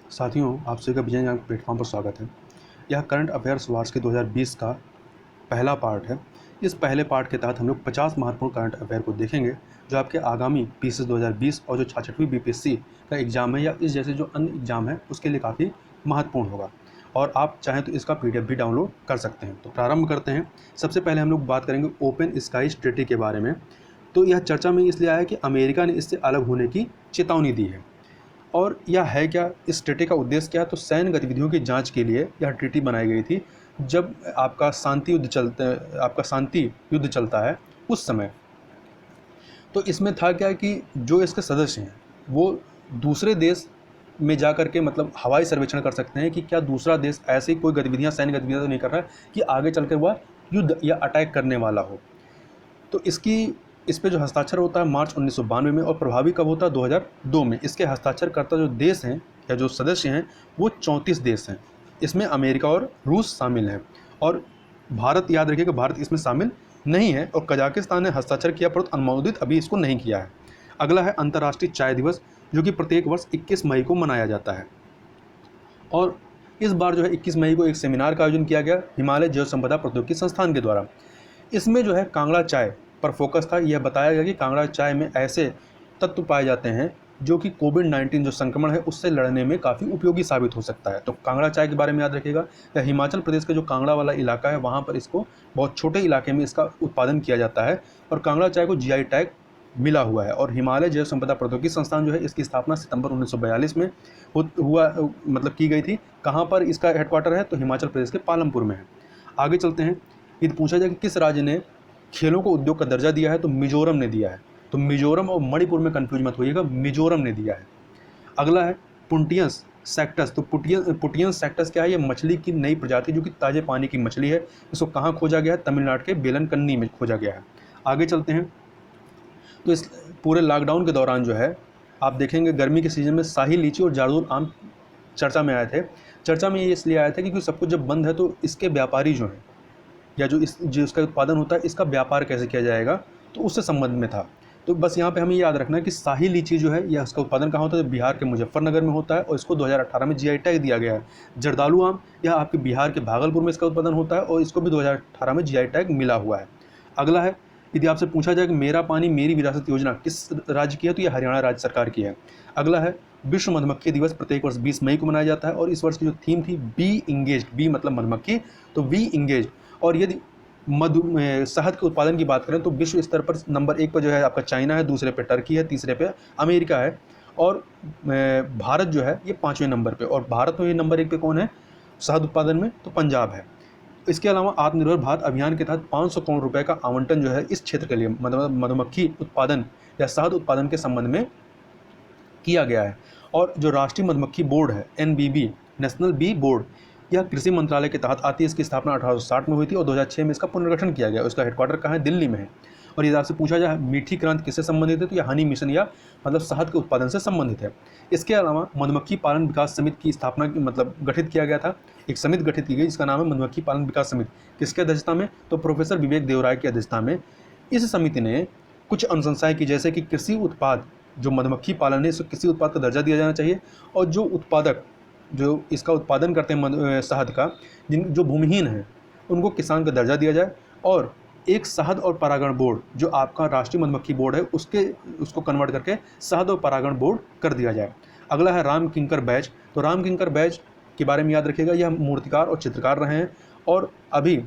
साथियों, आप सभी का विजय ज्ञान प्लेटफॉर्म पर स्वागत है। यह करंट अफेयर्स वार्ष के 2020 का पहला पार्ट है। इस पहले पार्ट के तहत हम लोग 50 महत्वपूर्ण करंट अफेयर को देखेंगे, जो आपके आगामी पीसीएस 2020 और जो 66वीं बीपीएससी का एग्जाम है या इस जैसे जो अन्य एग्जाम है उसके लिए काफ़ी महत्वपूर्ण होगा। और आप चाहें तो इसका पीडीएफ भी डाउनलोड कर सकते हैं। तो प्रारंभ करते हैं। सबसे पहले हम लोग बात करेंगे ओपन स्काईज ट्रीटी के बारे में। तो यह चर्चा में इसलिए आया कि अमेरिका ने इससे अलग होने की चेतावनी दी है। और यह है क्या, इस ट्रीटी का उद्देश्य क्या है? तो सैन्य गतिविधियों की जांच के लिए यह ट्रीटी बनाई गई थी। जब आपका शांति युद्ध चलता है उस समय। तो इसमें था क्या कि जो इसके सदस्य हैं वो दूसरे देश में जा कर के मतलब हवाई सर्वेक्षण कर सकते हैं कि क्या दूसरा देश ऐसी कोई गतिविधियां, सैन्य गतिविधियां तो नहीं कर रहा है कि आगे चल कर वह युद्ध या अटैक करने वाला हो। तो इस पे जो हस्ताक्षर होता है मार्च 1992 में, और प्रभावी कब होता है? 2002 में। इसके हस्ताक्षरकर्ता जो देश हैं या जो सदस्य हैं वो 34 देश हैं। इसमें अमेरिका और रूस शामिल हैं, और भारत, याद रखिएगा, भारत इसमें शामिल नहीं है। और कजाकिस्तान ने हस्ताक्षर किया परंतु अनुमोदित अभी इसको नहीं किया है। अगला है अंतर्राष्ट्रीय चाय दिवस, जो कि प्रत्येक वर्ष 21 मई को मनाया जाता है। और इस बार जो है 21 मई को एक सेमिनार का आयोजन किया गया हिमालय जैव संपदा प्रौद्योगिकी संस्थान के द्वारा। इसमें जो है कांगड़ा चाय पर फोकस था। यह बताया गया कि कांगड़ा चाय में ऐसे तत्व पाए जाते हैं जो कि कोविड-19 जो संक्रमण है उससे लड़ने में काफ़ी उपयोगी साबित हो सकता है। तो कांगड़ा चाय के बारे में याद रखिएगा। यह हिमाचल प्रदेश का जो कांगड़ा वाला इलाका है वहाँ पर इसको बहुत छोटे इलाके में इसका उत्पादन किया जाता है, और कांगड़ा चाय को जीआई टैग मिला हुआ है। और हिमालय जैव संपदा प्रौद्योगिकी संस्थान जो है इसकी स्थापना सितंबर 1942 में की गई थी। कहाँ पर इसका हेडक्वार्टर है? तो हिमाचल प्रदेश के पालमपुर में है। आगे चलते हैं। यदि पूछा जाए कि किस राज्य ने खेलों को उद्योग का दर्जा दिया है, तो मिजोरम ने दिया है। तो मिजोरम और मणिपुर में कंफ्यूज मत होइएगा, मिजोरम ने दिया है। अगला है पुंटियंस सेक्टस। तो पुटियंस सेक्टस क्या है? ये मछली की नई प्रजाति जो कि ताजे पानी की मछली है। इसको कहाँ खोजा गया है? तमिलनाडु के बेलनकन्नी में खोजा गया है। आगे चलते हैं। तो इस पूरे लॉकडाउन के दौरान जो है आप देखेंगे गर्मी के सीजन में शाही लीची और जारदूल आम चर्चा में आए थे। चर्चा में ये इसलिए आया था क्योंकि सब कुछ जब बंद है तो इसके व्यापारी जो हैं या जो इसका उत्पादन होता है इसका व्यापार कैसे किया जाएगा, तो उससे संबंध में था। तो बस यहाँ पे हमें याद रखना है कि शाही लीची जो है यह इसका उत्पादन कहाँ होता है? बिहार के मुजफ्फरनगर में होता है, और इसको 2018 में जीआई टैग दिया गया है। जर्दालू आम यह आपके बिहार के भागलपुर में इसका उत्पादन होता है, और इसको भी 2018 में जीआई टैग मिला हुआ है। अगला है, यदि आपसे पूछा जाए कि मेरा पानी मेरी विरासत योजना किस राज्य की है, तो यह हरियाणा राज्य सरकार की है। अगला है, विश्व मधुमक्खी दिवस प्रत्येक वर्ष 20 मई को मनाया जाता है, और इस वर्ष की जो थीम थी बी इंगेज, बी मतलब मधुमक्खी, तो वी इंगेज। और यदि शहद के उत्पादन की बात करें तो विश्व स्तर पर नंबर 1 पर जो है आपका चाइना है, दूसरे पे टर्की है, तीसरे पे अमेरिका है, और भारत जो है ये 5वें नंबर पे। और भारत में ये नंबर 1 पे कौन है शहद उत्पादन में? तो पंजाब है। इसके अलावा आत्मनिर्भर भारत अभियान के तहत 500 करोड़ रुपए का आवंटन जो है इस क्षेत्र के लिए मधुमक्खी उत्पादन या शहद उत्पादन के संबंध में किया गया है। और जो राष्ट्रीय मधुमक्खी बोर्ड है एनबीबी, नेशनल बी बोर्ड, यह कृषि मंत्रालय के तहत आती है। इसकी स्थापना 1860 में हुई थी और 2006 में इसका पुनर्गठन किया गया। इसका हेडक्वार्टर कहाँ है? दिल्ली में है। और यदि आपसे पूछा जाए मीठी क्रांति किससे संबंधित है, तो यह हनी मिशन या मतलब शहद के उत्पादन से संबंधित है। इसके अलावा मधुमक्खी पालन विकास समिति की स्थापना गठित किया गया था। एक समिति गठित की गई जिसका नाम है मधुमक्खी पालन विकास समिति। किसके अध्यक्षता में? तो प्रोफेसर विवेक देवराय की अध्यक्षता में इस समिति ने कुछ अनुशंसाएं की, जैसे कि कृषि उत्पाद, जो मधुमक्खी पालन है इसको कृषि उत्पाद का दर्जा दिया जाना चाहिए, और जो उत्पादक जो इसका उत्पादन करते हैं शहद का, जो भूमिहीन हैं उनको किसान का दर्जा दिया जाए। और एक शहद और परागण बोर्ड, जो आपका राष्ट्रीय मधुमक्खी बोर्ड है उसको कन्वर्ट करके शहद और परागण बोर्ड कर दिया जाए। अगला है राम किंकर बैच। तो राम किंकर बैच के बारे में याद रखिएगा, यह मूर्तिकार और चित्रकार रहे हैं, और अभी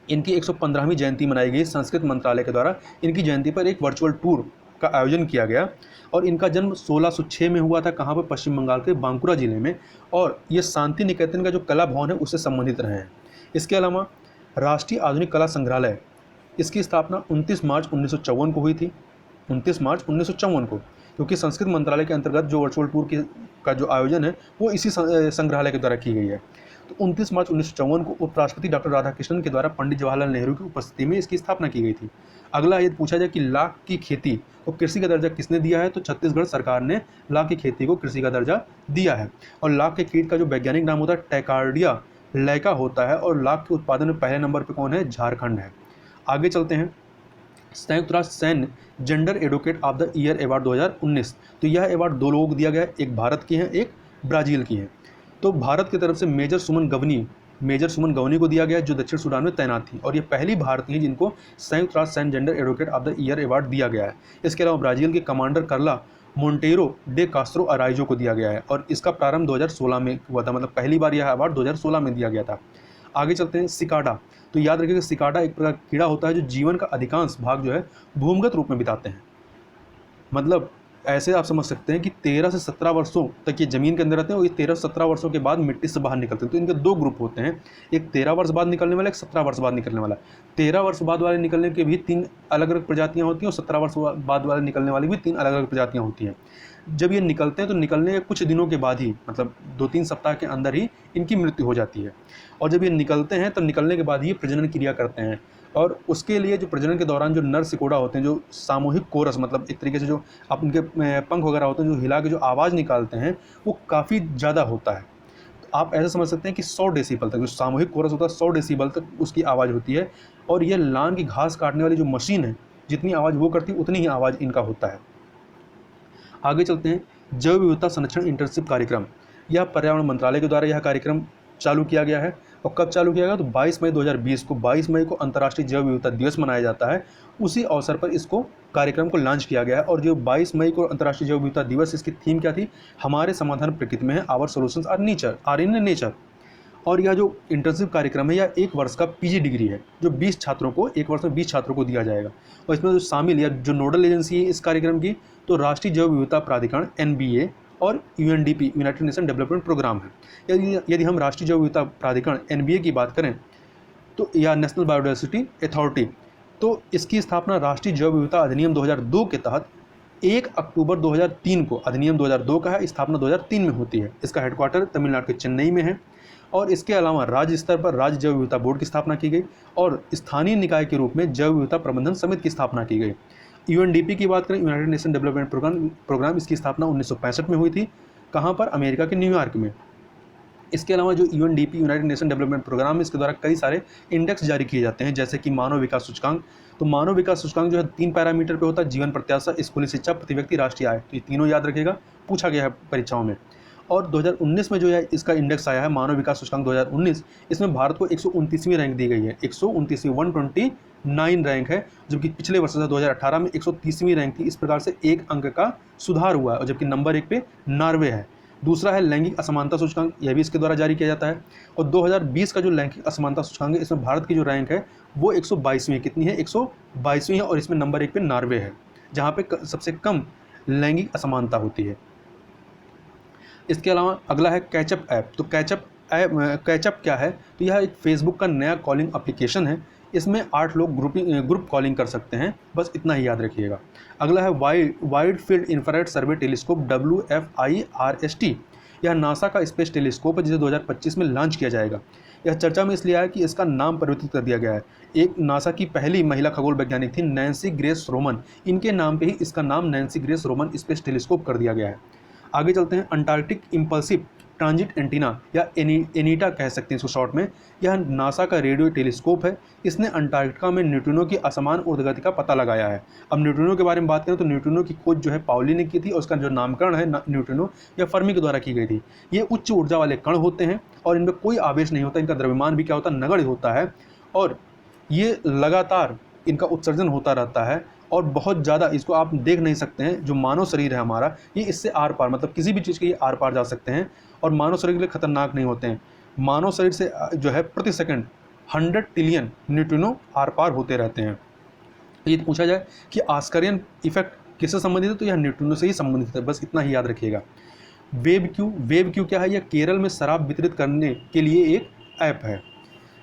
इनकी 115वीं जयंती मनाई गई संस्कृत मंत्रालय के द्वारा। इनकी जयंती पर एक वर्चुअल टूर का आयोजन किया गया, और इनका जन्म 1606 में हुआ था। कहाँ पर? पश्चिम बंगाल के बांकुरा जिले में। और ये शांति निकेतन का जो कला भवन है उससे संबंधित रहे हैं। इसके अलावा राष्ट्रीय आधुनिक कला संग्रहालय, इसकी स्थापना 29 मार्च 1954 को हुई थी। 29 मार्च 1954 को, क्योंकि संस्कृत मंत्रालय के अंतर्गत जो वर्चुअल टूर का जो आयोजन है वो इसी संग्रहालय के द्वारा की गई है। तो 29 मार्च 1954 को उपराष्ट्रपति डॉक्टर राधाकृष्णन के द्वारा पंडित जवाहरलाल नेहरू की उपस्थिति में इसकी स्थापना की गई थी। अगला यदि पूछा जाए कि लाख की खेती को कृषि का दर्जा किसने दिया है, तो छत्तीसगढ़ सरकार ने लाख की खेती को कृषि का दर्जा दिया है। और लाख के कीट का जो वैज्ञानिक नाम होता है टैकार्डिया लैका होता है, और लाख के उत्पादन में पहले नंबर पर कौन है? झारखंड है। आगे चलते हैं। संयुक्त राष्ट्र सैन्य gender advocate of the year award 2019। तो यह अवार्ड 2 लोगों को दिया गया है, एक भारत की हैं, एक ब्राज़ील की हैं। तो भारत की तरफ से मेजर सुमन गवनी को दिया गया है, जो दक्षिण सूडान में तैनात थी, और ये पहली भारतीय जिनको संयुक्त राष्ट्र सैन्य gender advocate of the year award दिया गया है। इसके अलावा ब्राज़ील के कमांडर कार्ला मोंटेरो डे कास्त्रो अराइजो को दिया गया है, और इसका प्रारंभ 2016 में हुआ था, मतलब पहली बार यह अवार्ड 2016 में दिया गया था। आगे चलते हैं, सिकाडा। तो याद रखिएगा, सिकाडा एक प्रकार का कीड़ा होता है जो जीवन का अधिकांश भाग जो है भूमिगत रूप में बिताते हैं। मतलब ऐसे आप समझ सकते हैं कि 13 से 17 वर्षों तक ये ज़मीन के अंदर रहते हैं, और ये 13 से 17 वर्षों के बाद मिट्टी से बाहर निकलते हैं। तो इनके दो ग्रुप होते हैं, एक 13 वर्ष बाद निकलने वाला, एक 17 वर्ष बाद निकलने वाला। 13 वर्ष बाद वाले निकलने के भी 3 अलग अलग प्रजातियाँ होती हैं, और 17 वर्ष बाद वाले निकलने वाली भी 3 अलग अलग प्रजातियाँ होती हैं। जब ये निकलते हैं तो निकलने के कुछ दिनों के बाद ही, मतलब 2-3 सप्ताह के अंदर ही इनकी मृत्यु हो जाती है। और जब ये निकलते हैं तो निकलने के बाद ही ये प्रजनन क्रिया करते हैं, और उसके लिए जो प्रजनन के दौरान जो नर सिकोड़ा होते हैं, जो सामूहिक कोरस, मतलब एक तरीके से जो आप उनके पंख वगैरह होते हैं, जो हिला के जो आवाज़ निकालते हैं, वो काफ़ी ज़्यादा होता है। तो आप ऐसा समझ सकते हैं कि 100 डेसिबल तक, जो सामूहिक कोरस होता है 100 डेसिबल तक उसकी आवाज़ होती है। और ये लान की घास काटने वाली जो मशीन है, जितनी आवाज़ वो करती है उतनी ही आवाज़ इनका होता है। आगे चलते हैं, जैव विविधता संरक्षण इंटर्नशिप कार्यक्रम। यह पर्यावरण मंत्रालय के द्वारा यह कार्यक्रम चालू किया गया है। और कब चालू किया गया? तो 22 मई 2020 को, 22 मई को अंतर्राष्ट्रीय जैव विविधता दिवस मनाया जाता है। उसी अवसर पर इसको कार्यक्रम को लॉन्च किया गया है। और जो 22 मई को अंतर्राष्ट्रीय जैव विविधता दिवस, इसकी थीम क्या थी? हमारे समाधान प्रकृति में है, our solutions are in nature. और यह जो इंटर्नशिप कार्यक्रम है, यह 1 वर्ष का पीजी डिग्री है, जो 20 छात्रों को, 1 वर्ष में 20 छात्रों को दिया जाएगा। और इसमें जो शामिल या जो नोडल एजेंसी है इस कार्यक्रम की, तो राष्ट्रीय जैव विविधता प्राधिकरण NBA और UNDP, United Nation Development programme है। यदि हम राष्ट्रीय जैव विविधता प्राधिकरण NBA की बात करें, तो या नेशनल बायोडाइवर्सिटी अथॉरिटी, तो इसकी स्थापना राष्ट्रीय जैव विविधता अधिनियम 2002 के तहत 1 अक्टूबर 2003 को, अधिनियम 2002 का है, स्थापना 2003 में होती है। इसका हेडक्वार्टर तमिलनाडु के चेन्नई में है। और इसके अलावा राज्य स्तर पर राज्य जैव विविधता बोर्ड की स्थापना की गई, और स्थानीय निकाय के रूप में जैव विविधता प्रबंधन समिति की स्थापना की गई। UNDP की बात करें, यूनाइटेड नेशन डेवलपमेंट प्रोग्राम, इसकी स्थापना 1965 में हुई थी। कहाँ पर? अमेरिका के न्यूयॉर्क में। इसके अलावा जो UNDP, United Nation Development programme, इसके द्वारा कई सारे इंडेक्स जारी किए जाते हैं, जैसे कि मानव विकास सूचकांक। तो मानव विकास सूचकांक जो है 3 पैरामीटर पे होता है: जीवन प्रत्याशा, स्कूली शिक्षा, प्रति व्यक्ति राष्ट्रीय आय। तो ये तीनों याद रखिएगा, पूछा गया है परीक्षाओं में। और 2019 में जो है इसका इंडेक्स आया है, मानव विकास सूचकांक 2019, इसमें भारत को 129वीं रैंक दी गई है। 129वीं 129 रैंक है, जबकि पिछले वर्ष 2018 में 130वीं रैंक थी। इस प्रकार से 1 अंक का सुधार हुआ है, और जबकि नंबर 1 पे नॉर्वे है। दूसरा है लैंगिक असमानता सूचकांक, यह भी इसके द्वारा जारी किया जाता है। और 2020 का जो लैंगिक असमानता सूचकांक है, इसमें भारत की जो रैंक है वो 122वीं, कितनी है? 122वीं है, और इसमें नंबर 1 पे नॉर्वे है, जहाँ पे सबसे कम लैंगिक असमानता होती है। इसके अलावा अगला है कैचअप ऐप। तो कैचअप क्या है? तो यह एक फेसबुक का नया कॉलिंग एप्लीकेशन है। इसमें 8 लोग ग्रुप कॉलिंग कर सकते हैं, बस इतना ही याद रखिएगा। अगला है वाइड फील्ड इंफ्रारेड सर्वे टेलीस्कोप, WFIRST। यह नासा का स्पेस टेलीस्कोप है, जिसे 2025 में लॉन्च किया जाएगा। यह चर्चा में इसलिए आया कि इसका नाम परिवर्तित कर दिया गया है। एक नासा की पहली महिला खगोल वैज्ञानिक थी, नैन्सी ग्रेस रोमन। इनके नाम पे ही इसका नाम Nancy grace Roman space telescope कर दिया गया है। आगे चलते हैं, अंटार्कटिक इम्पल्सिव ट्रांजिट एंटीना, या एनीटा कह सकते हैं इसको शॉर्ट में। यह नासा का रेडियो टेलीस्कोप है। इसने अंटार्कटिका में न्यूट्रिनो की असमान ऊर्ध्वगति का पता लगाया है। अब न्यूट्रिनो के बारे में बात करें तो न्यूट्रिनो की खोज जो है पाउली ने की थी, और उसका जो नामकरण है न्यूट्रिनो, यह फर्मी के द्वारा की गई थी। ये उच्च ऊर्जा वाले कण होते हैं, और इनमें कोई आवेश नहीं होता। इनका द्रव्यमान भी क्या होता है? नगण्य होता है। और ये लगातार इनका उत्सर्जन होता रहता है, और बहुत ज़्यादा इसको आप देख नहीं सकते हैं। जो मानव शरीर है हमारा, ये इससे आर पार, मतलब किसी भी चीज़ के ये आर पार जा सकते हैं, और मानव शरीर के लिए खतरनाक नहीं होते हैं। मानव शरीर से जो है प्रति सेकंड 100 ट्रिलियन न्यूट्रिनो आर पार होते रहते हैं। ये पूछा जाए कि आस्करियन इफेक्ट किससे संबंधित है, तो यह न्यूट्रिनो से ही संबंधित है, बस इतना ही याद रखिएगा। वेब क्यू क्या है? यह केरल में शराब वितरित करने के लिए एक ऐप है।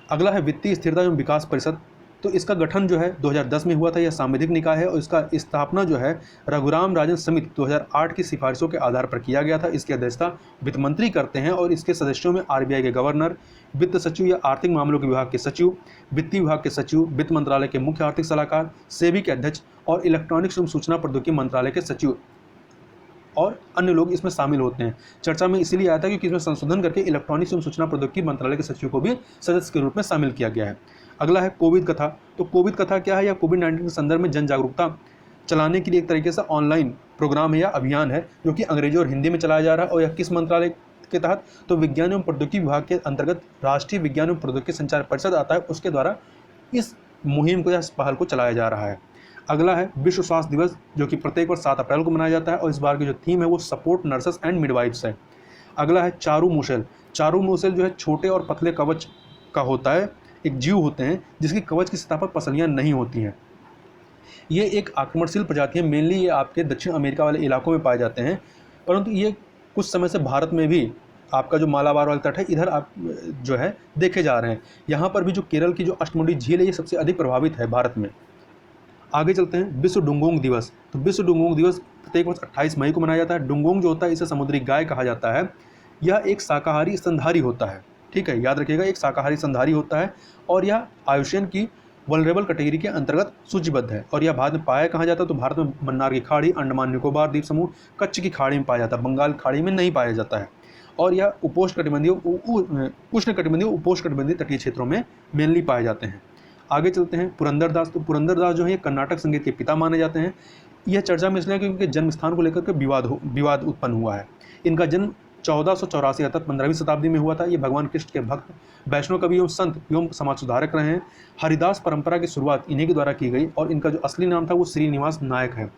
अगला है वित्तीय स्थिरता एवं विकास परिषद। तो इसका गठन जो है 2010 में हुआ था। यह सांविधिक निकाय है, और इसका स्थापना जो है रघुराम राजन समिति 2008 की सिफारिशों के आधार पर किया गया था। इसकी अध्यक्षता वित्त मंत्री करते हैं, और इसके सदस्यों में RBI के गवर्नर, वित्त सचिव या आर्थिक मामलों के विभाग के सचिव, वित्तीय विभाग के सचिव, वित्त मंत्रालय के मुख्य आर्थिक सलाहकार, सेबी के अध्यक्ष, और इलेक्ट्रॉनिक्स एवं सूचना प्रौद्योगिकी मंत्रालय के सचिव और अन्य लोग इसमें शामिल होते हैं। चर्चा में इसीलिए आया था क्योंकि इसमें संशोधन करके इलेक्ट्रॉनिक्स एवं सूचना प्रौद्योगिकी मंत्रालय के सचिव को भी सदस्य के रूप में शामिल किया गया है। अगला है कोविड कथा। तो कोविड कथा क्या है? या कोविड-19 के संदर्भ में जन जागरूकता चलाने के लिए एक तरीके से ऑनलाइन प्रोग्राम है या अभियान है, जो कि अंग्रेजी और हिंदी में चलाया जा रहा है। और यह किस मंत्रालय के तहत, तो विज्ञान एवं प्रौद्योगिकी विभाग के अंतर्गत राष्ट्रीय विज्ञान एवं प्रौद्योगिकी संचार परिषद आता है, उसके द्वारा इस मुहिम को या इस पहल को चलाया जा रहा है। अगला है विश्व स्वास्थ्य दिवस, जो कि प्रत्येक वर्ष 7 अप्रैल को मनाया जाता है और इस बार की जो थीम है वो सपोर्ट नर्सेस एंड मिडवाइफ्स है। अगला है चारू मूसल। चारू मूसल जो है छोटे और पतले कवच का होता है, एक जीव होते हैं जिसकी कवच की सतह पर पसलियां नहीं होती हैं। ये एक आक्रमणशील प्रजाति है, मेनली ये आपके दक्षिण अमेरिका वाले इलाकों में पाए जाते हैं, परंतु ये कुछ समय से भारत में भी आपका जो मालाबार वाला तट है इधर आप जो है देखे जा रहे हैं। यहाँ पर भी जो केरल की जो अष्टमुंडी झील है ये सबसे अधिक प्रभावित है भारत में। आगे चलते हैं विश्व डुंगोंग दिवस। तो विश्व डुंगोंग दिवस प्रत्येक वर्ष 28 मई को मनाया जाता है। डुंगोंग जो होता है इसे समुद्री गाय कहा जाता है। यह एक शाकाहारी स्तनधारी होता है, ठीक है, याद रखिएगा, एक शाकाहारी स्तनधारी होता है और यह आयुष्यन की वल्नरेबल कैटेगरी के अंतर्गत सूचीबद्ध है। और यह भारत में पाया कहाँ जाता है, तो भारत में मन्नार की खाड़ी, अंडमान निकोबार द्वीप समूह, कच्छ की खाड़ी में पाया जाता है, बंगाल खाड़ी में नहीं पाया जाता है। और यह उष्णकटिबंधीय उपोष्णकटिबंधीय तटीय क्षेत्रों में मेनली पाए जाते हैं। आगे चलते हैं पुरंदरदास। तो पुरंदरदास जो है ये कर्नाटक संगीत के पिता माने जाते हैं। यह चर्चा में इसलिए क्योंकि उनके जन्म स्थान को लेकर के विवाद उत्पन्न हुआ है। इनका जन्म 1484 अर्थात 15वीं शताब्दी में हुआ था। ये भगवान कृष्ण के भक्त, वैष्णव कवि एवं संत एवं समाज सुधारक रहे हैं। हरिदास परंपरा की शुरुआत इन्हीं के द्वारा की गई और इनका जो असली नाम था वो श्रीनिवास नायक है।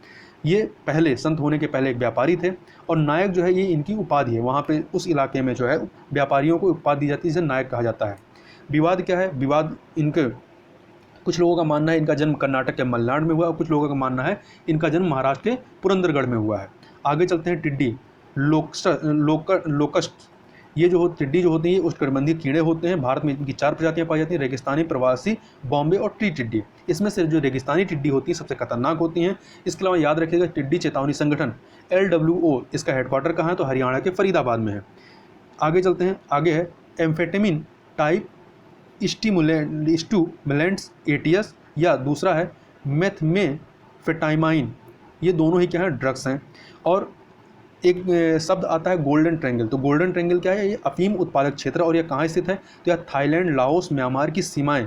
ये पहले संत होने के पहले एक व्यापारी थे और नायक जो है ये इनकी उपाधि है। वहाँ पे उस इलाके में जो है व्यापारियों को उपाधि दी जाती है जिसे नायक कहा जाता है। विवाद क्या है, विवाद इनके कुछ लोगों का मानना है इनका जन्म कर्नाटक के मलनाड में हुआ और कुछ लोगों का मानना है इनका जन्म महाराष्ट्र के पुरंदरगढ़ में हुआ है। आगे चलते हैं टिड्डी, लोकस्ट। ये जो टिड्डी जो होती हैं ये उष्णकटिबंधीय कीड़े होते हैं। भारत में इनकी 4 प्रजातियां पाई जाती हैं, रेगिस्तानी, प्रवासी, बॉम्बे और ट्री टिड्डी। इसमें से जो रेगिस्तानी टिड्डी होती है सबसे खतरनाक होती हैं। इसके अलावा याद रखिएगा टिड्डी चेतावनी संगठन LWO इसका हेडक्वार्टर कहाँ है, तो हरियाणा के फरीदाबाद में है। आगे चलते हैं, आगे है एम्फेटामिन टाइप स्टिमुलेंट्स ATS या दूसरा है मेथाम्फेटामाइन। ये दोनों ही क्या है, ड्रग्स हैं। और एक शब्द आता है गोल्डन ट्रायंगल। तो गोल्डन ट्रायंगल क्या है, ये अफीम उत्पादक क्षेत्र और यह कहाँ स्थित है, तो यह थाईलैंड, लाओस, म्यांमार की सीमाएं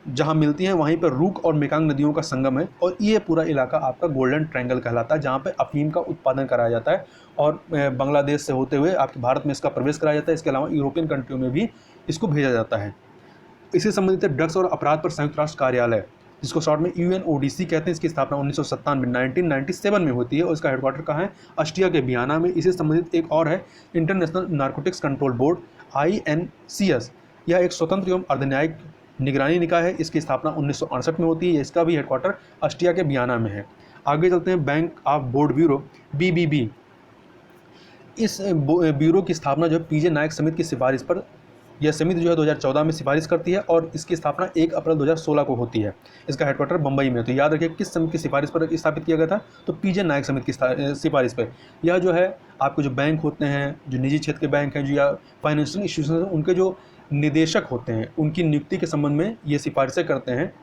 जहाँ मिलती हैं वहीं पर रूक और मेकांग नदियों का संगम है और ये पूरा इलाका आपका गोल्डन ट्रायंगल कहलाता है जहाँ पे अफीम का उत्पादन कराया जाता है और बांग्लादेश से होते हुए आपके भारत में इसका प्रवेश कराया जाता है। इसके अलावा यूरोपियन कंट्रियों में भी इसको भेजा जाता है। इससे संबंधित ड्रग्स और अपराध पर संयुक्त राष्ट्र कार्यालय, जिसको शॉर्ट में UNODC कहते हैं, इसकी स्थापना 1997 में होती है और इसका हेडक्वार्टर कहाँ है, ऑस्ट्रिया के वियना में। इससे संबंधित एक और है international narcotics control board INCS। यह एक स्वतंत्र एवं अर्धन्यायिक निगरानी निकाय है। इसकी स्थापना 1968 में होती है। इसका भी हेडक्वार्टर ऑस्ट्रिया के वियना में है। आगे चलते हैं bank of board bureau BBB। इस ब्यूरो की स्थापना जो है PJ नायक समिति की सिफारिश पर, यह समिति जो है 2014 में सिफारिश करती है और इसकी स्थापना 1 अप्रैल 2016 को होती है। इसका हेडक्वार्टर बम्बई में है। तो याद रखिए किस समिति की सिफारिश पर स्थापित किया गया था, तो PJ नायक समिति की सिफारिश पर। यह जो है आपके जो बैंक होते हैं, जो निजी क्षेत्र के बैंक हैं, जो या फाइनेंशियल इंस्टीट्यूशन, उनके जो निदेशक होते हैं उनकी नियुक्ति के संबंध में ये सिफारिशें करते हैं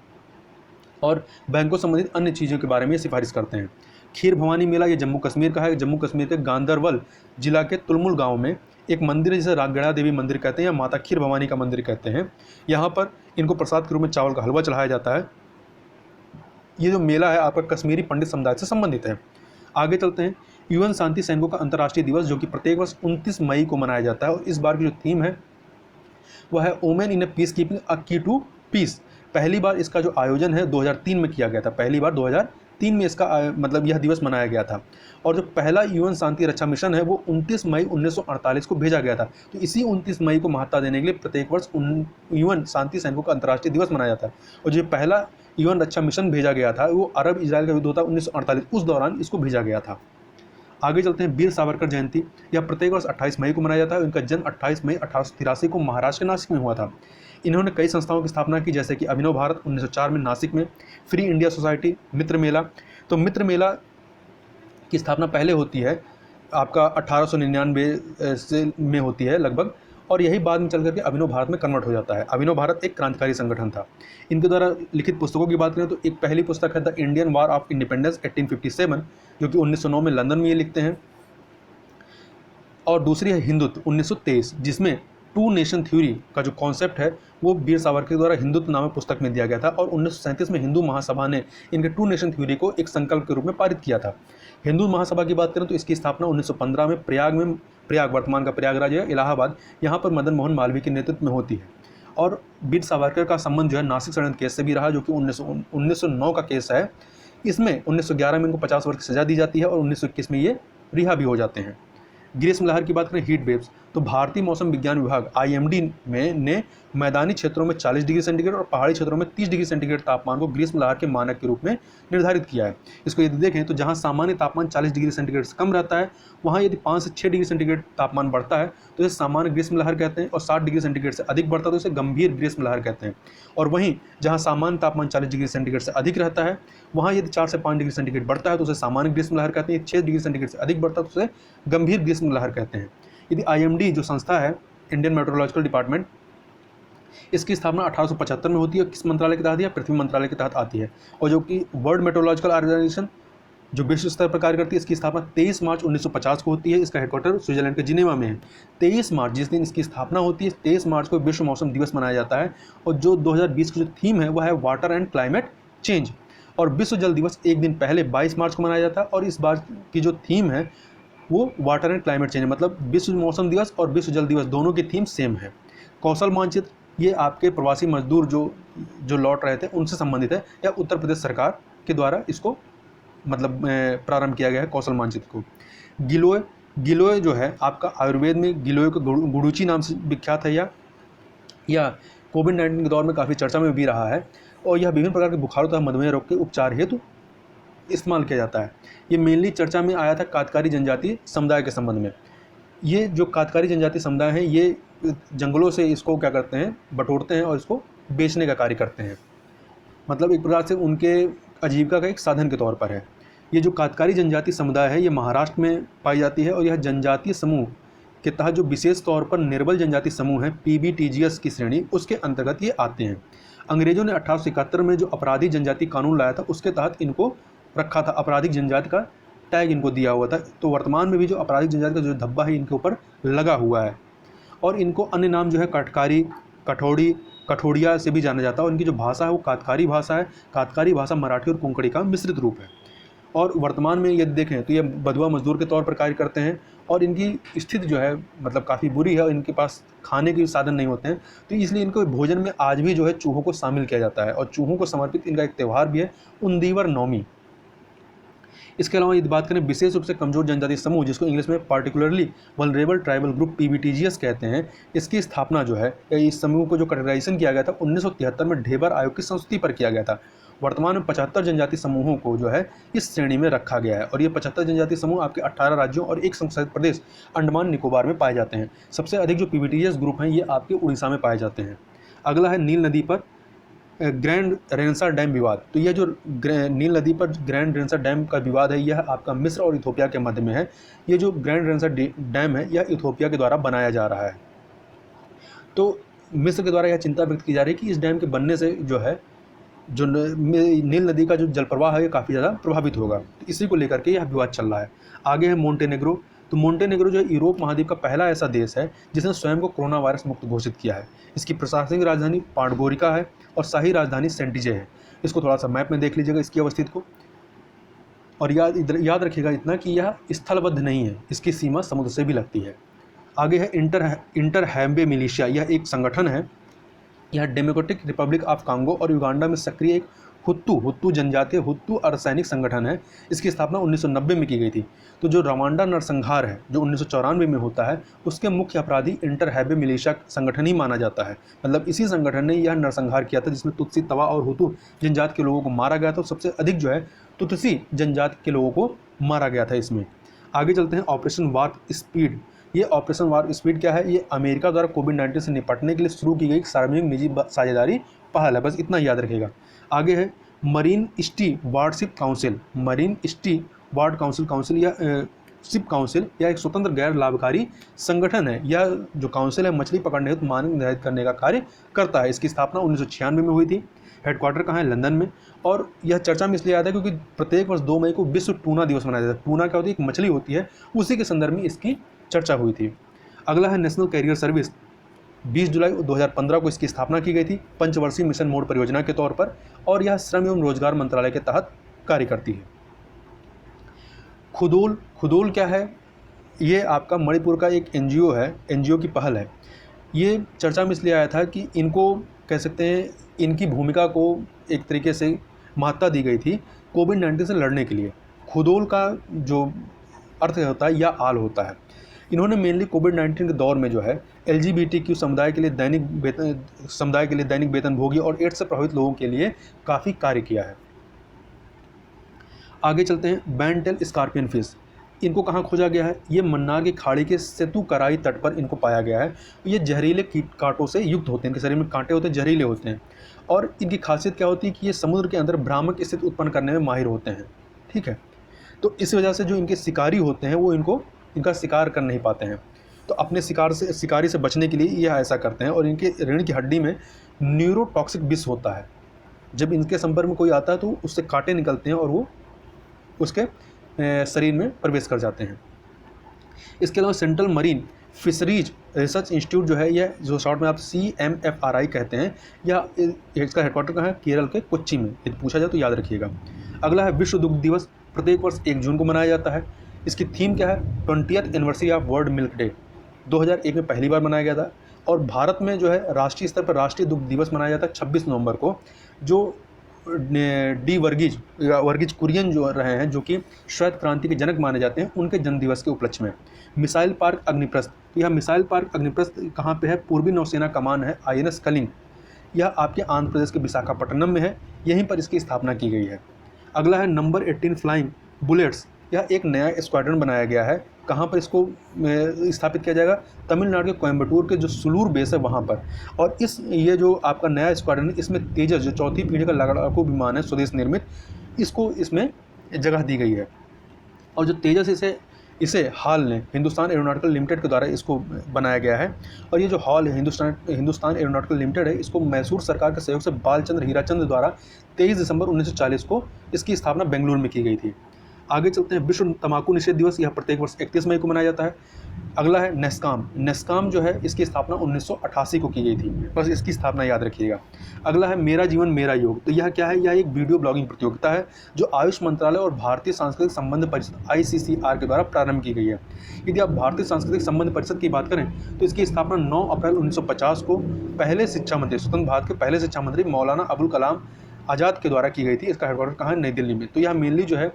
और बैंकों संबंधित अन्य चीज़ों के बारे में ये सिफारिश करते हैं। खीर भवानी मेला ये जम्मू कश्मीर का है। जम्मू कश्मीर के गांदरबल जिला के तुलमुल गांव में एक मंदिर है जिसे रागगढ़ा देवी मंदिर कहते हैं या माता खीर भवानी का मंदिर कहते हैं। यहाँ पर इनको प्रसाद के रूप में चावल का हलवा चढ़ाया जाता है। ये जो मेला है आपका कश्मीरी पंडित समुदाय से संबंधित है। आगे चलते हैं UN शांति सैनिकों का अंतर्राष्ट्रीय दिवस, जो कि प्रत्येक वर्ष 29 मई को मनाया जाता है और इस बार की जो थीम है वह है women in peace keeping a की टू पीस। पहली बार इसका जो आयोजन है 2003 में किया गया था। पहली बार 2003 में इसका मतलब यह दिवस मनाया गया था और जो पहला UN शांति रक्षा मिशन है वो 29 मई 1948 को भेजा गया था। तो इसी 29 मई को महत्ता देने के लिए प्रत्येक वर्ष UN शांति सैनिकों का अंतर्राष्ट्रीय दिवस मनाया जाता है। और जो पहला UN रक्षा मिशन भेजा गया था वो अरब इजराइल का युद्ध होता 1948, उस दौरान इसको भेजा गया था। आगे चलते हैं वीर सावरकर जयंती। यह प्रत्येक वर्ष 28 मई को मनाया जाता है। इनका जन्म 28 मई 1883 को महाराष्ट्र के नासिक में हुआ था। इन्होंने कई संस्थाओं की स्थापना की, जैसे कि अभिनव भारत 1904 में नासिक में, फ्री इंडिया सोसाइटी, मित्र मेला। तो मित्र मेला की स्थापना पहले होती है आपका 1899 में होती है लगभग, और यही बाद में चल करके अभिनव भारत में कन्वर्ट हो जाता है। अभिनव भारत एक क्रांतिकारी संगठन था। इनके द्वारा लिखित पुस्तकों की बात करें तो एक पहली पुस्तक है the Indian war of independence 1857, जो कि 1909 में लंदन में ये लिखते हैं, और दूसरी है हिंदुत्व 1923, जिसमें टू नेशन थ्योरी का जो कॉन्सेप्ट है वो वीर सावरकर द्वारा हिंदुत्व नामक पुस्तक में दिया गया था और 1937 में हिंदू महासभा ने इनके टू नेशन थ्योरी को एक संकल्प के रूप में पारित किया था। हिंदू महासभा की बात करें तो इसकी स्थापना 1915 में प्रयाग, वर्तमान का प्रयागराज है इलाहाबाद, यहाँ पर मदन मोहन मालवीय के नेतृत्व में होती है। और वीर सावरकर का संबंध जो है नासिक षड्यंत्र केस से भी रहा, जो कि 1909 का केस है। इसमें 1911 में इनको 50 वर्ष की सजा दी जाती है और 1921 में ये रिहा भी हो जाते हैं। ग्रीष्म लहर की बात करें, हीट वेव्स, तो भारतीय मौसम विज्ञान विभाग IMD ने मैदानी क्षेत्रों में 40 डिग्री सेंटीग्रेड और पहाड़ी क्षेत्रों में 30 डिग्री सेंटीग्रेड तापमान को ग्रीष्म लहर के मानक के रूप में निर्धारित किया है। इसको यदि देखें तो जहां सामान्य तापमान 40 डिग्री सेंटीग्रेड से कम रहता है, वहां यदि 5 से 6 डिग्री सेंटीग्रेड तापमान बढ़ता है तो इसे सामान्य ग्रीष्म लहर कहते हैं, और 60 डिग्री सेंटीग्रेड से अधिक बढ़ता है तो इसे गंभीर ग्रीष्म लहर कहते हैं। और वहीं जहां सामान्य तापमान 40 डिग्री सेंटीग्रेड से अधिक रहता है, वहां यदि 4 से 5 डिग्री सेंटीग्रेड बढ़ता है तो उसे सामान्य ग्रीष्म लहर कहते हैं, 6 डिग्री सेंटीग्रेड से अधिक बढ़ता है तो उसे गंभीर ग्रीष्म लहर कहते हैं। यदि IMD जो संस्था है, इंडियन मेट्रोलॉजिकल डिपार्टमेंट, इसकी स्थापना 1875 में होती है। किस मंत्रालय के तहत है? पृथ्वी मंत्रालय के तहत आती है। और जो कि वर्ल्ड मेट्रोलॉजिकल ऑर्गेनाइजेशन जो विश्व स्तर पर कार्य करती है, इसकी स्थापना 23 मार्च 1950 को होती है। इसका हेडक्वार्टर स्विट्जरलैंड के जिनेवा में है। 23 मार्च जिस दिन इसकी स्थापना होती है, 23 मार्च को विश्व मौसम दिवस मनाया जाता है। और जो 2020 की जो थीम है वह है वाटर एंड क्लाइमेट चेंज। और विश्व जल दिवस एक दिन पहले 22 मार्च को मनाया जाता है। और इस बार की जो थीम है वो वाटर एंड क्लाइमेट चेंज, मतलब विश्व मौसम दिवस और विश्व जल दिवस दोनों की थीम सेम है। कौशल मानचित्र, ये आपके प्रवासी मजदूर जो लौट रहे थे उनसे संबंधित है, या उत्तर प्रदेश सरकार के द्वारा इसको मतलब प्रारंभ किया गया है कौशल मानचित्र को। गिलोय जो है आपका आयुर्वेद में गिलोय को गुडुची नाम से विख्यात है, या कोविड-19 के दौर में काफ़ी चर्चा में भी रहा है। और यह विभिन्न प्रकार के बुखारों तथा मधुमेह रोग के उपचार हेतु इस्तेमाल किया जाता है। ये मेनली चर्चा में आया था कातकारी जनजातीय समुदाय के संबंध में। ये जो कातकारी जनजातीय समुदाय हैं, ये जंगलों से इसको क्या करते हैं, बटोरते हैं और इसको बेचने का कार्य करते हैं। मतलब एक प्रकार से उनके आजीविका का एक साधन के तौर पर है। ये जो कातकारी जनजातीय समुदाय है, ये महाराष्ट्र में पाई जाती है। और यह जनजातीय समूह के तहत जो विशेष तौर पर निर्बल जनजातीय समूह है, PBTGS की श्रेणी, उसके अंतर्गत ये आते हैं। अंग्रेजों ने 1871 में जो अपराधी जनजाति कानून लाया था, उसके तहत इनको रखा था, आपराधिक जनजाति का टैग इनको दिया हुआ था। तो वर्तमान में भी जो आपराधिक जनजाति का जो धब्बा है इनके ऊपर लगा हुआ है। और इनको अन्य नाम जो है कटकारी, कठोड़ी, कठोड़िया से भी जाना जाता है। और इनकी जो भाषा है वो कातकारी भाषा है। कातकारी भाषा मराठी और कोंकणी का मिश्रित रूप है। और वर्तमान में यदि देखें तो ये बधुआ मजदूर के तौर पर कार्य करते हैं। और इनकी स्थिति जो है मतलब काफ़ी बुरी है और इनके पास खाने के साधन नहीं होते हैं, तो इसलिए इनको भोजन में आज भी जो है चूहों को शामिल किया जाता है। और चूहों को समर्पित इनका एक त्यौहार भी है, उंदीवर नौमी। इसके अलावा यदि बात करें विशेष रूप से कमजोर जनजातीय समूह, जिसको इंग्लिश में particularly vulnerable tribal group PBTGS कहते हैं, इसकी स्थापना जो है, इस समूह को जो कैटेगराइजेशन किया गया था 1973 में ढेबर आयोग की संस्तुति पर किया गया था। वर्तमान में 75 जनजातीय समूहों को जो है इस श्रेणी में रखा गया है। और ये 75 जनजातीय समूह आपके 18 राज्यों और एक संघशासित प्रदेश अंडमान निकोबार में पाए जाते हैं। सबसे अधिक जो PBTGS ग्रुप हैं ये आपके उड़ीसा में पाए जाते हैं। अगला है नील नदी पर ग्रैंड रेंसा डैम विवाद। तो यह जो नील नदी पर ग्रैंड रेंसा डैम का विवाद है, यह आपका मिस्र और इथोपिया के मध्य में है। ये जो ग्रैंड रेंसा डैम है यह इथोपिया के द्वारा बनाया जा रहा है। तो मिस्र के द्वारा यह चिंता व्यक्त की जा रही है कि इस डैम के बनने से जो है जो नील नदी का जो जल प्रवाह है ये काफ़ी ज़्यादा प्रभावित होगा। तो इसी को लेकर के यह विवाद चल रहा है। आगे है मोंटेनेग्रो। तो मोंटेनेग्रो जो है यूरोप महाद्वीप का पहला ऐसा देश है जिसने स्वयं को कोरोना वायरस मुक्त घोषित किया है। इसकी प्रशासनिक राजधानी पाडगोरिका है और शाही राजधानी सेंटिजे है। इसको थोड़ा सा मैप में देख लीजिएगा इसकी अवस्थित को। और याद रखिएगा इतना कि यह स्थलबद्ध नहीं है, इसकी सीमा समुद्र से भी लगती है। आगे है इंटर हैम्बे मिलिशिया। यह एक संगठन है। यह डेमोक्रेटिक रिपब्लिक ऑफ कांगो और युगांडा में सक्रिय एक हुत्तू जनजातीय हुत्तू अर्धसैनिक संगठन है। इसकी स्थापना 1990 में की गई थी। तो जो रवांडा नरसंहार है जो 1994 में होता है, उसके मुख्य अपराधी इंटर हैम्बे मिलिशिया संगठन ही माना जाता है। मतलब इसी संगठन ने यह नरसंहार किया था जिसमें तुत्सी, तवा और हुतू जनजाति के लोगों को मारा गया था। सबसे अधिक जो है तुत्सी जनजाति के लोगों को मारा गया था इसमें। आगे चलते हैं ऑपरेशन वार्प स्पीड। ये ऑपरेशन वार्प स्पीड क्या है? ये अमेरिका द्वारा कोविड-19 से निपटने के लिए शुरू की गई एक सार्वजनिक निजी साझेदारी पहल है। बस इतना याद रखिएगा। आगे है Marine Stewardship Council. Marine Steward Council या शिप काउंसिल यह एक स्वतंत्र गैर लाभकारी संगठन है। यह जो काउंसिल है मछली पकड़ने हेतु मानक निर्धारित करने का कार्य करता है। इसकी स्थापना 1996 में हुई थी। हेडक्वार्टर कहाँ है? लंदन में। और यह चर्चा में इसलिए आता है क्योंकि प्रत्येक वर्ष 2 मई को विश्व टूना दिवस मनाया जाता है। टूना क्या होती है? एक मछली होती है, उसी के संदर्भ में इसकी चर्चा हुई थी। अगला है नेशनल कैरियर सर्विस। 20 जुलाई 2015 को इसकी स्थापना की गई थी पंचवर्षीय मिशन मोड परियोजना के तौर पर। और यह श्रम एवं रोजगार मंत्रालय के तहत कार्य करती है। खुदूल क्या है? ये आपका मणिपुर का एक एनजीओ है, एनजीओ की पहल है। ये चर्चा में इसलिए आया था कि इनको कह सकते हैं, इनकी भूमिका को एक तरीके से महत्ता दी गई थी कोविड-19 से लड़ने के लिए। खुदोल का जो अर्थ होता है या आल होता है। इन्होंने मेनली कोविड-19 के दौर में जो है एलजीबीटीक्यू समुदाय के लिए दैनिक वेतनभोगी और एड्स से प्रभावित लोगों के लिए काफ़ी कार्य किया है। आगे चलते हैं। बैंटेल स्कॉर्पियन फिश, इनको कहाँ खोजा गया है? ये मन्नार की खाड़ी के सेतुकराई तट पर इनको पाया गया है। ये जहरीले कांटों से युक्त होते हैं, इनके शरीर में कांटे होते हैं, जहरीले होते हैं। और इनकी खासियत क्या होती है कि ये समुद्र के अंदर भ्रामक स्थिति उत्पन्न करने में माहिर होते हैं। ठीक है, तो इस वजह से जो इनके शिकारी होते हैं वो इनका शिकार कर नहीं पाते हैं। तो अपने शिकारी से बचने के लिए ये ऐसा करते हैं। और इनके रीढ़ की हड्डी में न्यूरोटॉक्सिक विष होता है। जब इनके संपर्क में कोई आता है तो उससे कांटे निकलते हैं और वो उसके शरीर में प्रवेश कर जाते हैं। इसके अलावा central marine fisheries research institute जो है, यह जो शॉर्ट में आप CMFRI कहते हैं, या इसका हेडक्वार्टर कहाँ है? केरल के कोच्चि में। यदि पूछा जाए तो याद रखिएगा। अगला है विश्व दुग्ध दिवस, प्रत्येक वर्ष 1 जून को मनाया जाता है। इसकी थीम क्या है? 20th anniversary of world milk day. 2001 में पहली बार मनाया गया था। और भारत में जो है राष्ट्रीय स्तर पर राष्ट्रीय दुग्ध दिवस मनाया जाता है 26 नवंबर को, जो वर्गीज कुरियन जो रहे हैं, जो कि श्वेत क्रांति के जनक माने जाते हैं, उनके जन्मदिवस के उपलक्ष्य में। मिसाइल पार्क अग्निप्रस्थ, यह मिसाइल पार्क अग्निप्रस्थ कहाँ पे है? पूर्वी नौसेना कमान है INS कलिंग। यह आपके आंध्र प्रदेश के विशाखापट्टनम में है। यहीं पर इसकी स्थापना की गई है। अगला है नंबर 18 फ्लाइंग बुलेट्स। यह एक नया स्क्वाड्रन बनाया गया है। कहाँ पर इसको स्थापित किया जाएगा? तमिलनाडु के कोयम्बटूर के जो सुलूर बेस है वहाँ पर। और ये जो आपका नया स्क्वाड्रन है, इसमें तेजस जो 4थी पीढ़ी का लड़ाकू विमान है स्वदेश निर्मित, इसको इसमें जगह दी गई है। और जो तेजस इसे हॉल ने हिंदुस्तान एरोनॉटिकल लिमिटेड के द्वारा इसको बनाया गया है। और ये जो हॉल है हिंदुस्तान एरोनॉटिकल लिमिटेड है, इसको मैसूर सरकार के सहयोग से बालचंद्र हीराचंद द्वारा 23 दिसंबर 1940 को इसकी स्थापना बेंगलुरु में की गई थी। आगे चलते हैं। विश्व तंबाकू निषेध दिवस, यह प्रत्येक वर्ष 31 मई को मनाया जाता है। अगला है नेस्काम। नेस्काम जो है इसकी स्थापना 1988 को की गई थी। बस इसकी स्थापना याद रखिएगा। अगला है मेरा जीवन मेरा योग। तो यह क्या है? यह एक वीडियो ब्लॉगिंग प्रतियोगिता है जो आयुष मंत्रालय और भारतीय सांस्कृतिक संबंध परिषद ICCR के द्वारा प्रारंभ की गई है। यदि आप भारतीय सांस्कृतिक संबंध परिषद की बात करें तो इसकी स्थापना 9 अप्रैल 1950 को पहले शिक्षा मंत्री, स्वतंत्र भारत के पहले शिक्षा मंत्री मौलाना अबुल कलाम आज़ाद के द्वारा की गई थी। इसका हेडक्वार्टर कहाँ है? नई दिल्ली में। तो यह मेनली जो है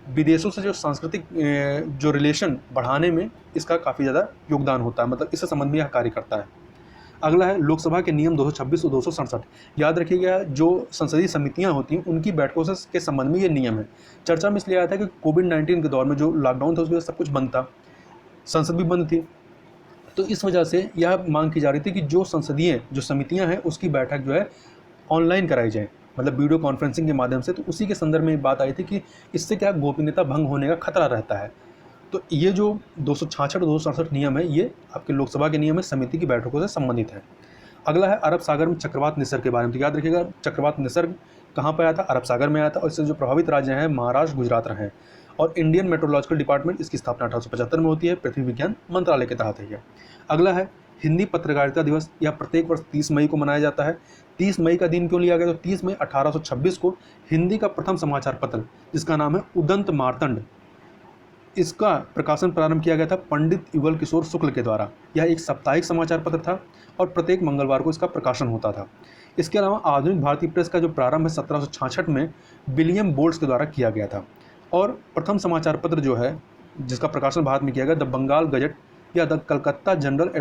विदेशों से जो सांस्कृतिक जो रिलेशन बढ़ाने में इसका काफ़ी ज़्यादा योगदान होता है, मतलब इससे संबंध में यह कार्य करता है। अगला है लोकसभा के नियम 226 और 267। याद रखिएगा, जो संसदीय समितियां होती हैं उनकी बैठकों के संबंध में ये नियम है। चर्चा में इसलिए आया था कि कोविड-19 के दौर में जो लॉकडाउन था उसमें सब कुछ बंद था, संसद भी बंद थी। तो इस वजह से यह मांग की जा रही थी कि जो संसदीय जो समितियाँ हैं उसकी बैठक जो है ऑनलाइन कराई जाए, मतलब वीडियो कॉन्फ्रेंसिंग के माध्यम से। तो उसी के संदर्भ में बात आई थी कि इससे क्या गोपनीयता भंग होने का खतरा रहता है। तो ये जो 266 और 267 नियम है, ये आपके लोकसभा के नियम है, समिति की बैठकों से संबंधित है। अगला है अरब सागर में चक्रवात निसर्ग के बारे में। तो याद रखिएगा, चक्रवात निसर्ग कहाँ पर आया था? अरब सागर में आया था। और इससे जो प्रभावित राज्य हैं महाराष्ट्र, गुजरात रहे हैं। और इंडियन मेट्रोलॉजिकल डिपार्टमेंट, इसकी स्थापना 1875 में होती है, पृथ्वी विज्ञान मंत्रालय के तहत है। अगला है हिंदी पत्रकारिता दिवस, यह प्रत्येक वर्ष 30 मई को मनाया जाता है। 30 मई का दिन क्यों लिया गया? तो 30 मई 1826 को हिंदी का प्रथम समाचार पत्र, जिसका नाम है उदंत मार्तंड, इसका प्रकाशन प्रारंभ किया गया था पंडित युगल किशोर शुक्ल के द्वारा। यह एक साप्ताहिक समाचार पत्र था और प्रत्येक मंगलवार को इसका प्रकाशन होता था। इसके अलावा आधुनिक भारतीय प्रेस का जो प्रारंभ है 1766 में विलियम बोल्ट्स के द्वारा किया गया था। और प्रथम समाचार पत्र जो है जिसका प्रकाशन भारत में किया गया, द बंगाल गजट या द कलकत्ता जनरल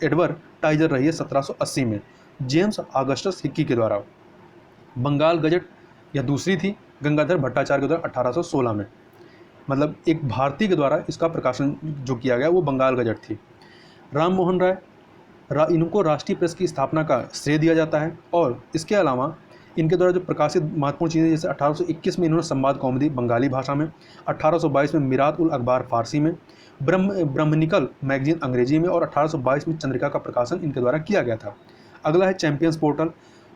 एडवर्टाइजर रही है 1780 में जेम्स ऑगस्टस हिक्की के द्वारा। बंगाल गजट या दूसरी थी गंगाधर भट्टाचार्य के द्वारा 1816 में, मतलब एक भारतीय के द्वारा इसका प्रकाशन जो किया गया वो बंगाल गजट थी। राम मोहन राय, इनको राष्ट्रीय प्रेस की स्थापना का श्रेय दिया जाता है। और इसके अलावा इनके द्वारा जो प्रकाशित महत्वपूर्ण चीज़ें, जैसे 1821 में इन्होंने संवाद कौमुदी बंगाली भाषा में, 1822 में मिरात उल अखबार फारसी में, ब्रह्मनिकल मैगजीन अंग्रेजी में, और 1822 में चंद्रिका का प्रकाशन इनके द्वारा किया गया था। अगला है चैंपियंस पोर्टल।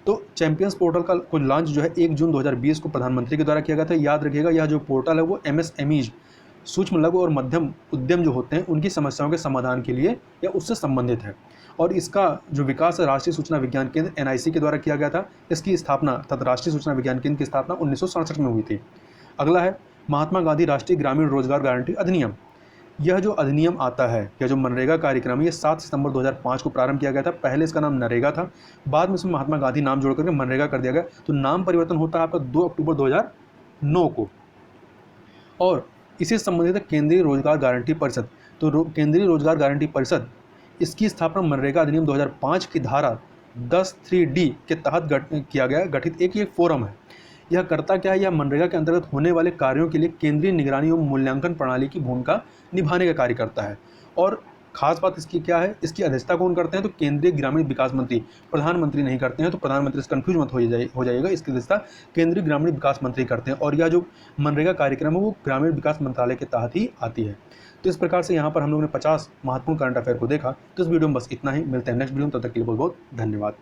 तो चैंपियंस पोर्टल का कुछ लॉन्च जो है 1 जून 2020 को प्रधानमंत्री के द्वारा किया गया था। याद रखिएगा, यह जो पोर्टल है वो MSMEs, सूक्ष्म लघु और मध्यम उद्यम जो होते हैं उनकी समस्याओं के समाधान के लिए या उससे संबंधित है। और इसका जो विकास है राष्ट्रीय सूचना विज्ञान केंद्र NIC के द्वारा किया गया था। इसकी स्थापना तथा राष्ट्रीय सूचना विज्ञान केंद्र की स्थापना 1967 में हुई थी। अगला है महात्मा गांधी राष्ट्रीय ग्रामीण रोजगार गारंटी अधिनियम। यह जो अधिनियम आता है, यह जो मनरेगा कार्यक्रम है, ये 7 सितंबर 2005 को प्रारंभ किया गया था। पहले इसका नाम नरेगा था, बाद में इसमें महात्मा गांधी नाम जोड़ करके मनरेगा कर दिया गया। तो नाम परिवर्तन होता है आपका 2 अक्टूबर 2009 को। और इसी से संबंधित है केंद्रीय रोजगार गारंटी परिषद। तो केंद्रीय रोजगार गारंटी परिषद, इसकी स्थापना मनरेगा अधिनियम 2005 की धारा 10(3)D के तहत किया गया, गठित एक फोरम है। यह करता क्या है, यह मनरेगा के अंतर्गत होने वाले कार्यों के लिए केंद्रीय निगरानी एवं मूल्यांकन प्रणाली की भूमिका निभाने का कार्य करता है। और खास बात इसकी क्या है, इसकी अध्यक्षता कौन करते हैं, तो केंद्रीय ग्रामीण विकास मंत्री, प्रधानमंत्री नहीं करते हैं। तो प्रधानमंत्री से कन्फ्यूज मत हो जाइएगा, इसकी अध्यक्षता केंद्रीय ग्रामीण विकास मंत्री करते हैं। और यह जो मनरेगा कार्यक्रम है वो ग्रामीण विकास मंत्रालय के तहत ही आती है। तो इस प्रकार से यहाँ पर हम लोगों ने 50 महत्वपूर्ण करंट अफेयर को देखा। तो इस वीडियो में बस इतना ही, मिलते हैं नेक्स्ट वीडियो में, तब तक के लिए बहुत बहुत धन्यवाद।